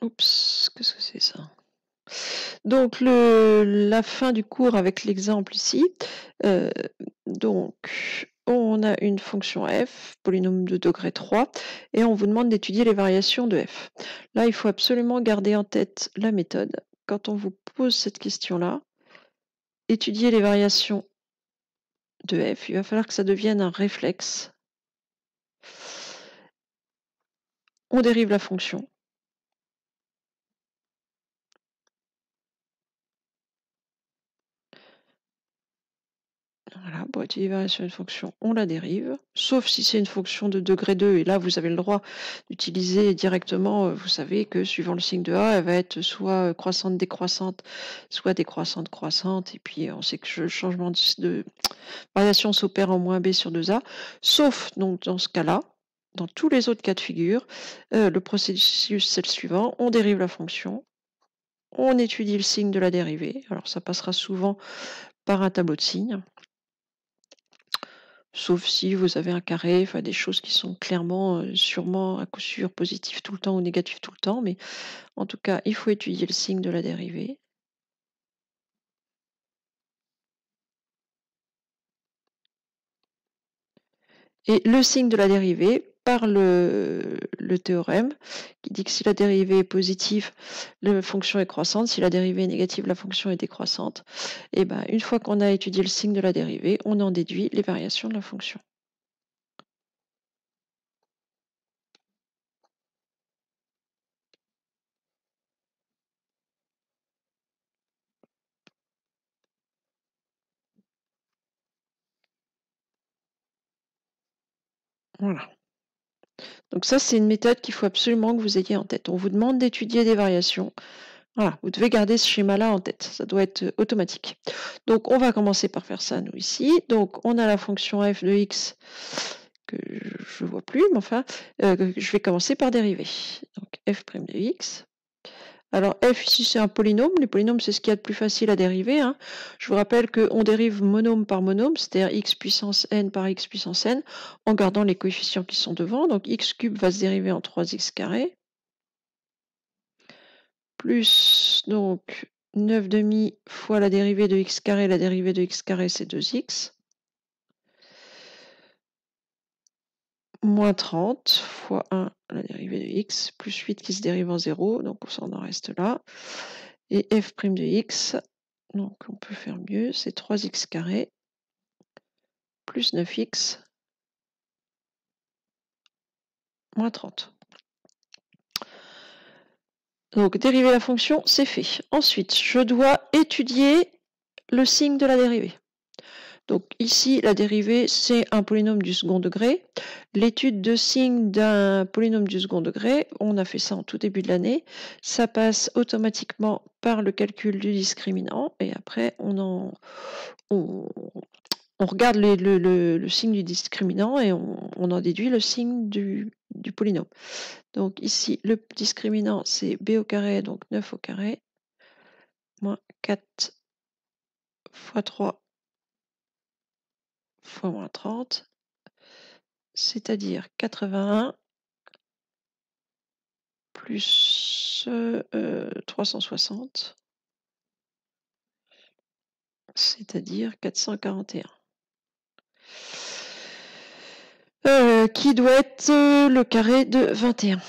Oups, qu'est-ce que c'est ça? Donc la fin du cours avec l'exemple ici. euh, donc on a une fonction f, polynôme de degré 3, et on vous demande d'étudier les variations de f. Là, il faut absolument garder en tête la méthode. Quand on vous pose cette question-là, étudier les variations de f, il va falloir que ça devienne un réflexe. On dérive la fonction. Voilà, pour étudier les variations d'une fonction, on la dérive, sauf si c'est une fonction de degré 2, et là vous avez le droit d'utiliser directement, vous savez que suivant le signe de A, elle va être soit croissante décroissante, soit décroissante croissante, et puis on sait que le changement de variation s'opère en moins B sur 2A, sauf donc dans ce cas-là, dans tous les autres cas de figure, le processus c'est le suivant, on dérive la fonction, on étudie le signe de la dérivée, alors ça passera souvent par un tableau de signes, sauf si vous avez un carré, enfin des choses qui sont clairement, sûrement à coup sûr positives tout le temps ou négatives tout le temps, mais en tout cas, il faut étudier le signe de la dérivée. Et le signe de la dérivée, par le théorème, qui dit que si la dérivée est positive, la fonction est croissante, si la dérivée est négative, la fonction est décroissante. Et ben, une fois qu'on a étudié le signe de la dérivée, on en déduit les variations de la fonction. Voilà. Donc ça, c'est une méthode qu'il faut absolument que vous ayez en tête. On vous demande d'étudier des variations. Voilà, vous devez garder ce schéma-là en tête. Ça doit être automatique. Donc, on va commencer par faire ça, nous, ici. Donc, on a la fonction f de x que je ne vois plus, mais enfin, je vais commencer par dériver. Donc, f' de x. Alors, f ici, c'est un polynôme. Les polynômes, c'est ce qu'il y a de plus facile à dériver. Hein. Je vous rappelle qu'on dérive monôme par monôme, c'est-à-dire x puissance n par x puissance n, en gardant les coefficients qui sont devant. Donc, x cube va se dériver en 3x carré, plus donc 9 demi fois la dérivée de x carré. La dérivée de x carré, c'est 2x. Moins 30 fois 1, la dérivée de x, plus 8 qui se dérive en 0, donc ça en reste là. Et f' de x, donc on peut faire mieux, c'est 3x carré plus 9x moins 30. Donc dériver la fonction, c'est fait. Ensuite, je dois étudier le signe de la dérivée. Donc ici, la dérivée, c'est un polynôme du second degré. L'étude de signe d'un polynôme du second degré, on a fait ça en tout début de l'année, ça passe automatiquement par le calcul du discriminant, et après on regarde le signe du discriminant et on en déduit le signe du polynôme. Donc ici, le discriminant, c'est b au carré, donc 9 au carré, moins 4 fois 3 fois moins 30, c'est-à-dire 81 plus 360, c'est-à-dire 441. Qui doit être le carré de 21.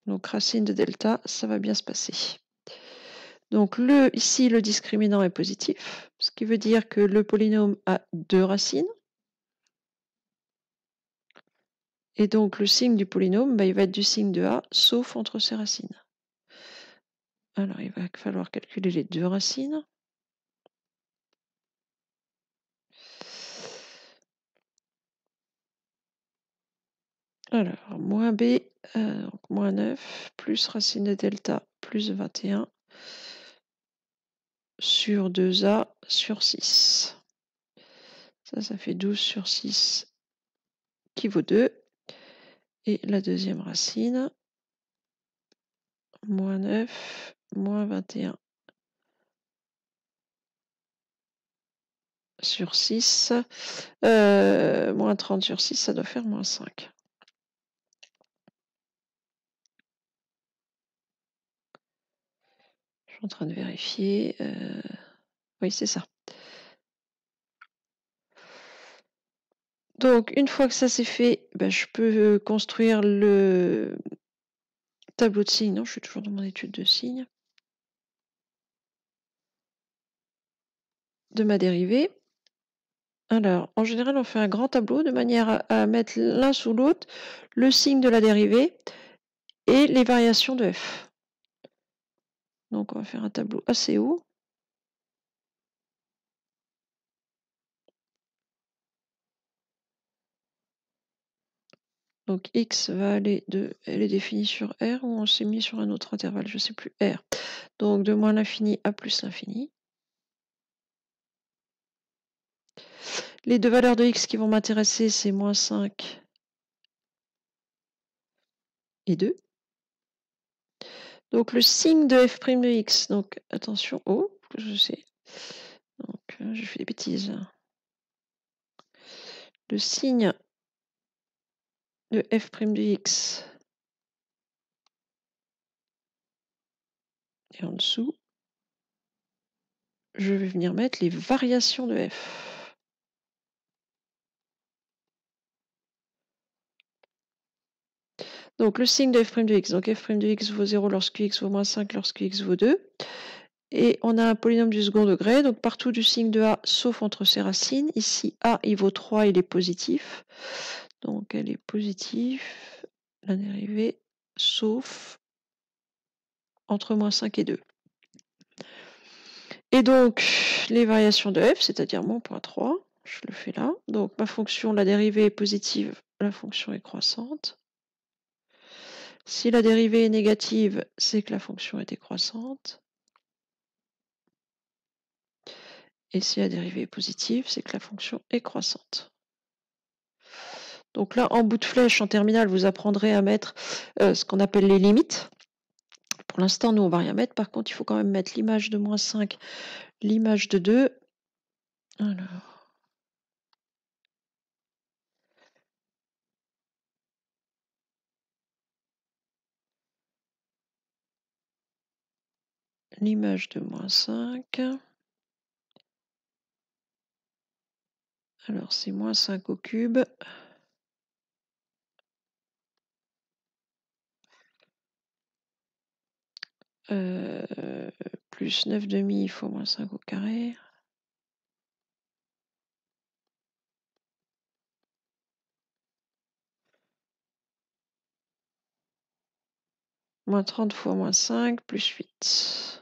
Donc racine de delta, ça va bien se passer. Donc ici, le discriminant est positif, ce qui veut dire que le polynôme a 2 racines. Et donc le signe du polynôme, il va être du signe de A, sauf entre ses racines. Alors il va falloir calculer les 2 racines. Alors, moins b, donc moins 9, plus racine de delta, plus 21, sur 2a sur 6. Ça fait 12 sur 6, qui vaut 2. Et la deuxième racine, moins 9, moins 21 sur 6. Moins 30 sur 6, ça doit faire moins 5. suis en train de vérifier. Oui, c'est ça. Donc, une fois que ça c'est fait, ben, je peux construire le tableau de signes. Non, je suis toujours dans mon étude de signes. De ma dérivée. Alors, en général, on fait un grand tableau de manière à mettre l'un sous l'autre le signe de la dérivée et les variations de f. Donc, on va faire un tableau assez haut. Donc, x va aller de... Elle est définie sur R ou on s'est mis sur un autre intervalle, je ne sais plus, R. Donc, de moins l'infini à plus l'infini. Les deux valeurs de x qui vont m'intéresser, c'est moins 5 et 2. Donc, le signe de f' de x. Donc, attention, oh, je sais. Donc, je fais des bêtises. Le signe de f' de x. Et en dessous, je vais venir mettre les variations de f. Donc, le signe de f' de x. Donc, f' de x vaut 0 lorsque x vaut moins 5, lorsque x vaut 2. Et on a un polynôme du second degré, donc partout du signe de a, sauf entre ses racines. Ici, a, il vaut 3, il est positif. Donc, elle est positive, la dérivée, sauf entre moins 5 et 2. Et donc, les variations de f, c'est-à-dire mon point 3, je le fais là. Donc, ma fonction, la dérivée est positive, la fonction est croissante. Si la dérivée est négative, c'est que la fonction est décroissante. Et si la dérivée est positive, c'est que la fonction est croissante. Donc là, en bout de flèche, en terminale, vous apprendrez à mettre ce qu'on appelle les limites. Pour l'instant, nous, on ne va rien mettre. Par contre, il faut quand même mettre l'image de moins 5, l'image de 2. Alors... l'image de moins 5. Alors, c'est moins 5 au cube. Plus 9 demi fois moins 5 au carré. Moins 30 fois moins 5, plus 8.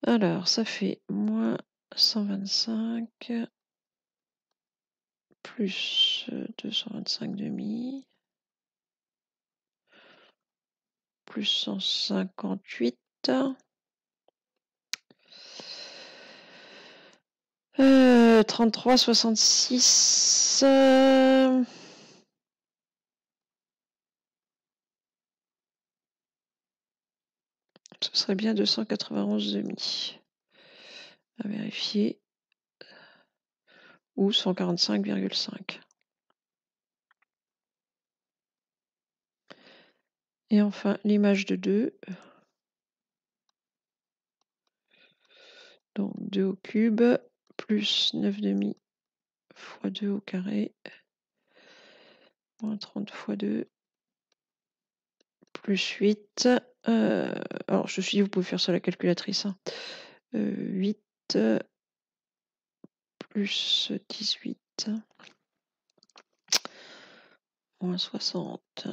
Alors, ça fait moins 125 plus 225 demi plus 158. 33, 66. Ce serait bien 291 demi. À vérifier. Ou 145,5. Et enfin, l'image de 2. Donc 2 au cube, plus 9 demi fois 2 au carré, moins 30 fois 2, plus 8. Alors, je suis dit, vous pouvez faire ça à la calculatrice. 8 plus 18, moins 60,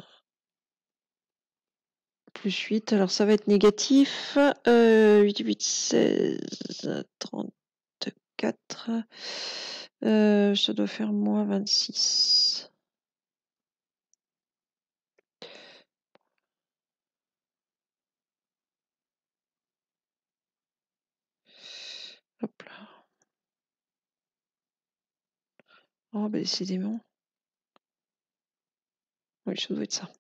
plus 8. Alors, ça va être négatif. 8, 8, 16, 34. Ça doit faire moins 26. Hop là. Oh, bah décidément. Oui, ça doit être ça.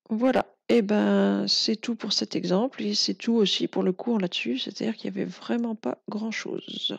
Voilà. Et ben, c'est tout pour cet exemple et c'est tout aussi pour le cours là-dessus. C'est-à-dire qu'il n'y avait vraiment pas grand-chose.